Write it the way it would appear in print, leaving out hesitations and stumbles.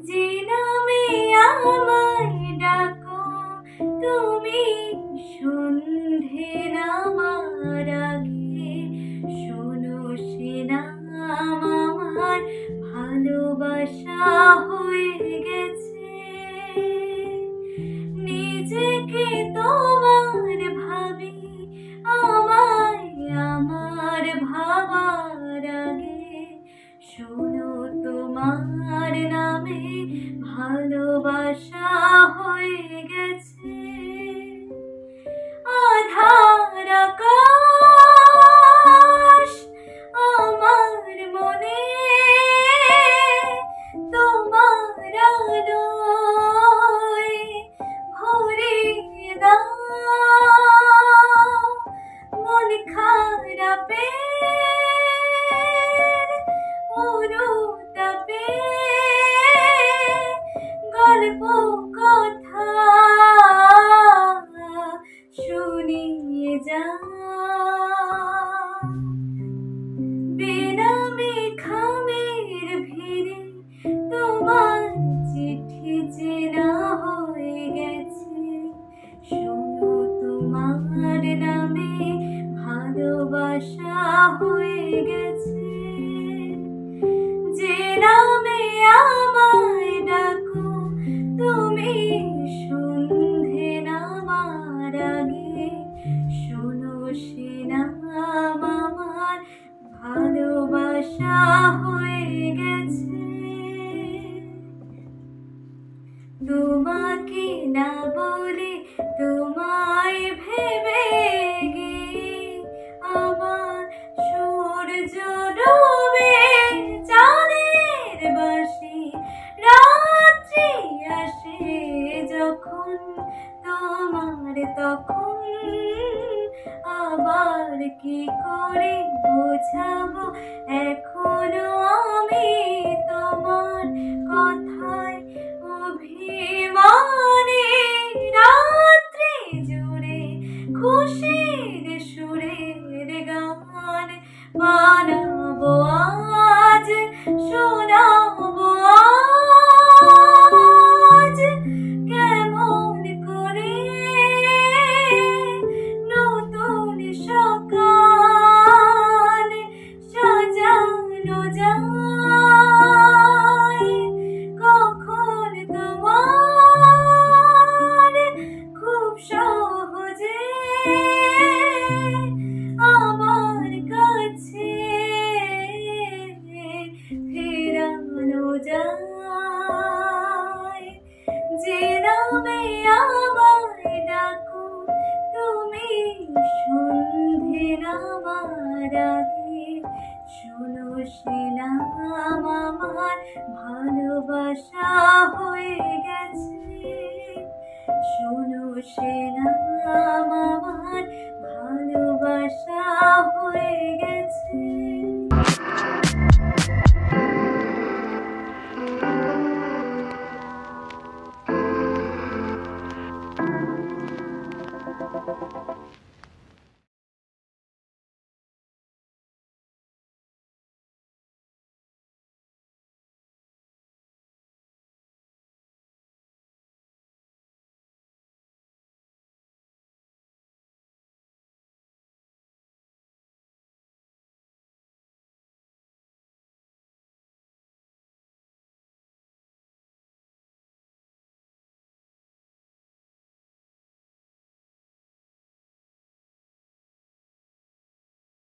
যে নামে আমায় ডাকো তুমি সন্ধে নামার আগে, শোনো সে নাম আমার ভালোবাসা হয়ে গেছে। নিজেকে তোমার ভাবি, আমায় আমার ভাবার আগে, শোনো তোমার নামে ভালোবাসা হয়ে গেছে। আধার আকাশ আমার মনে, তোমার আলোয় ভরিয়ে দাও। মন খারাপের অনুতাপে গল্প কথা শুনিয়ে যাও। বেনামে খামের ভিড়ে তোমার চিঠি চেনা হয়ে গেছে। শোনো তোমার নামে ভালোবাসা হয়ে গেছে। যে নামে আমায় ডাকো তুমি সন্ধে নামার আগে, শোনো সে নাম আমার ভালোবাসা হয়ে গেছে। তোমাকে না বলে তোমায় ভেবে গিয়ে আমার সূর্য ডোবে চাঁদের বাসি। রাত্রি আসে যখন তোমার তখন আবার কি করে বোঝাবো এখনো আমি তোমার কথায় অভিমানী। রাত্রি জুড়ে খুশির সুরের গান বানাবো আজ, শোনাবো আজ। কেমন করে নতুন সকাল সাজানো যায়, কখন তোমার খুব সহজে আমার কাছে ফেরানো যায়। যে নামে আমায় ডাকো তুমি সন্ধে নামার আগে, শোনো সে নাম আমার ভালোবাসা হয়ে গেছে। শোনো সে নাম আমার